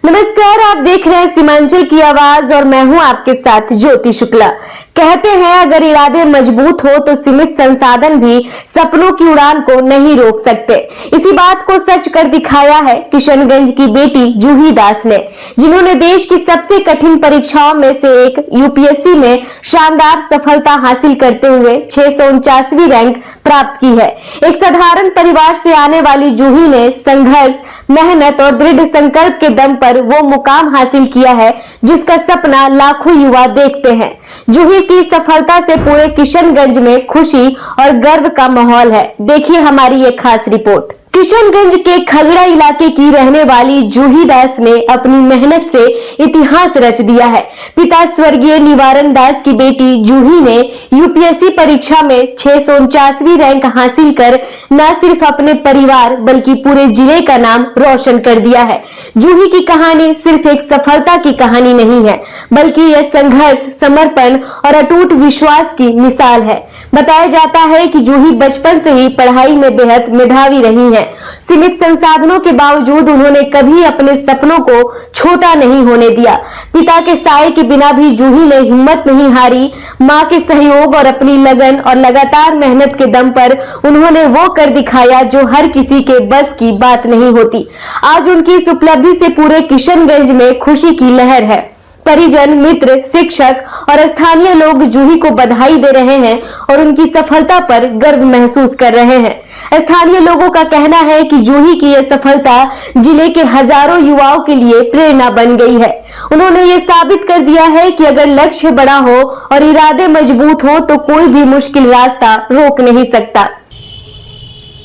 नमस्कार, आप देख रहे हैं सीमांचल की आवाज और मैं हूं आपके साथ ज्योति शुक्ला। कहते हैं अगर इरादे मजबूत हो तो सीमित संसाधन भी सपनों की उड़ान को नहीं रोक सकते। इसी बात को सच कर दिखाया है किशनगंज की बेटी जूही दास ने, जिन्होंने देश की सबसे कठिन परीक्षाओं में से एक यूपीएससी में शानदार सफलता हासिल करते हुए 649वीं रैंक प्राप्त की है। एक साधारण परिवार से आने वाली जूही ने संघर्ष, मेहनत और दृढ़ संकल्प के दम पर वो मुकाम हासिल किया है जिसका सपना लाखों युवा देखते हैं। जूही की सफलता से पूरे किशनगंज में खुशी और गर्व का माहौल है। देखिए हमारी ये खास रिपोर्ट। किशनगंज के खगड़ा इलाके की रहने वाली जूही दास ने अपनी मेहनत से इतिहास रच दिया है। पिता स्वर्गीय निवारण दास की बेटी जूही ने यूपीएससी परीक्षा में 649वीं रैंक हासिल कर न सिर्फ अपने परिवार बल्कि पूरे जिले का नाम रोशन कर दिया है। जूही की कहानी सिर्फ एक सफलता की कहानी नहीं है, बल्कि यह संघर्ष, समर्पण और अटूट विश्वास की मिसाल है। बताया जाता है कि जूही बचपन से ही पढ़ाई में बेहद मेधावी रही है। सीमित संसाधनों के बावजूद उन्होंने कभी अपने सपनों को छोटा नहीं होने दिया। पिता के साये के बिना भी जूही ने हिम्मत नहीं हारी। मां के सहयोग और अपनी लगन और लगातार मेहनत के दम पर उन्होंने वो कर दिखाया जो हर किसी के बस की बात नहीं होती। आज उनकी इस उपलब्धि से पूरे किशनगंज में खुशी की लहर है। परिजन, मित्र, शिक्षक और स्थानीय लोग जूही को बधाई दे रहे हैं और उनकी सफलता पर गर्व महसूस कर रहे हैं। स्थानीय लोगों का कहना है कि जूही की यह सफलता जिले के हजारों युवाओं के लिए प्रेरणा बन गई है। उन्होंने ये साबित कर दिया है कि अगर लक्ष्य बड़ा हो और इरादे मजबूत हो तो कोई भी मुश्किल रास्ता रोक नहीं सकता।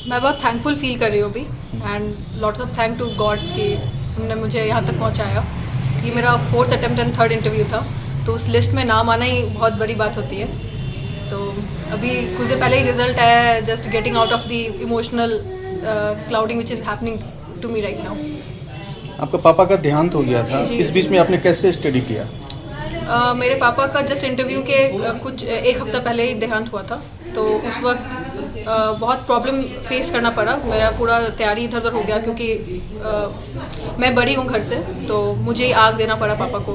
मैं बहुत थैंकफुल फील कर रही हूँ अभी and lots of thank to God कि उन्होंने मुझे यहाँ तक पहुँचाया। ये मेरा 4th attempt and 3rd interview था, तो उस लिस्ट में नाम आना ही बहुत बड़ी बात होती है। तो अभी कुछ देर पहले ही रिजल्ट आया है, just getting out of the emotional clouding which is happening to me right now. आपका पापा का देहांत हो गया था, इस बीच में आपने कैसे स्टडी किया? मेरे पापा का जस्ट इंटरव्यू के कुछ एक हफ्ता पहले ही देहांत हुआ था, तो उस वक्त बहुत प्रॉब्लम फेस करना पड़ा। मेरा पूरा तैयारी इधर उधर हो गया क्योंकि मैं बड़ी हूँ घर से, तो मुझे ही आग देना पड़ा पापा को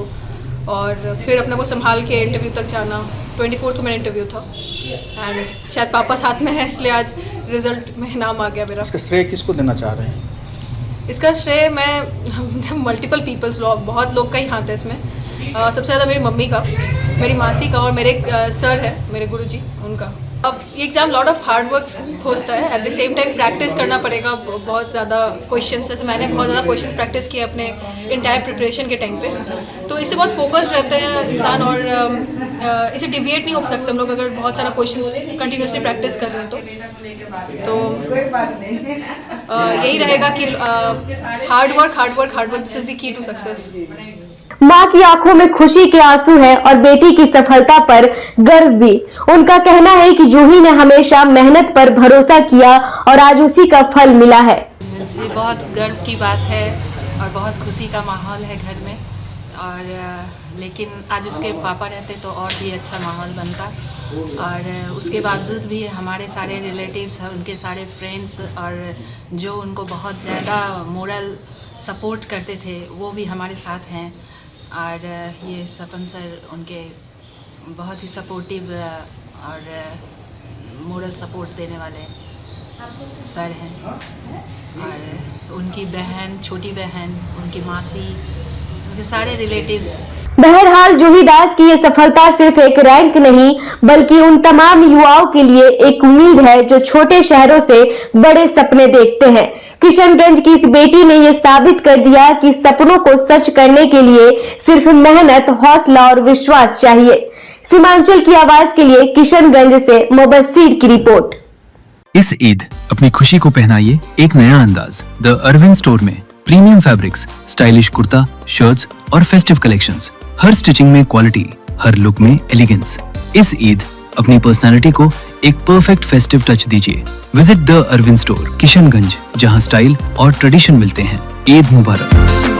और फिर अपने को संभाल के इंटरव्यू तक जाना। 24th मेरा इंटरव्यू था एंड शायद पापा साथ में है, इसलिए आज रिजल्ट में नाम आ गया मेरा। इसका श्रेय किसको देना चाह रहे हैं? इसका श्रेय मैं मल्टीपल पीपल्स, बहुत लोग का ही हाथ है इसमें। सबसे ज़्यादा मेरी मम्मी का, मेरी मासी का और मेरे सर है, मेरे गुरुजी, उनका। अब ये exam lot of hard work होता है, at the same time practice करना पड़ेगा बहुत ज़्यादा क्वेश्चंस। जैसे मैंने बहुत ज़्यादा क्वेश्चंस प्रैक्टिस किए अपने इंटायर प्रिपरेशन के टाइम पे, तो इससे बहुत फोकस्ड रहते हैं इंसान और इसे डिविएट नहीं हो सकते हम लोग अगर बहुत सारा क्वेश्चंस कंटिन्यूसली प्रैक्टिस कर रहे हैं तो यही रहेगा कि hard work this is the key to success. मां की आंखों में खुशी के आंसू हैं और बेटी की सफलता पर गर्व भी। उनका कहना है कि जूही ने हमेशा मेहनत पर भरोसा किया और आज उसी का फल मिला है। ये बहुत गर्व की बात है और बहुत खुशी का माहौल है घर में, और लेकिन आज उसके पापा रहते तो और भी अच्छा माहौल बनता। और उसके बावजूद भी हमारे सारे रिलेटिव्स, उनके सारे फ्रेंड्स और जो उनको बहुत ज़्यादा मोरल सपोर्ट करते थे वो भी हमारे साथ हैं। और ये सपन सर उनके बहुत ही सपोर्टिव और मोरल सपोर्ट देने वाले सर हैं। और उनकी बहन, छोटी बहन, उनकी मासी, उनके सारे रिलेटिव्स। बहरहाल जूही दास की ये सफलता सिर्फ एक रैंक नहीं बल्कि उन तमाम युवाओं के लिए एक उम्मीद है जो छोटे शहरों से बड़े सपने देखते हैं। किशनगंज की इस बेटी ने ये साबित कर दिया कि सपनों को सच करने के लिए सिर्फ मेहनत, हौसला और विश्वास चाहिए। सीमांचल की आवाज के लिए किशनगंज से मुबस्सिर की रिपोर्ट। इस ईद अपनी खुशी को पहनाइए एक नया अंदाज द अरविंद स्टोर में। Premium fabrics, stylish kurta, shirts और फेस्टिव कलेक्शंस। हर स्टिचिंग में क्वालिटी, हर लुक में एलिगेंस। इस ईद अपनी पर्सनालिटी को एक परफेक्ट फेस्टिव टच दीजिए। Visit the Arvind store, Kishanganj, जहां स्टाइल और ट्रेडिशन मिलते हैं। ईद मुबारक।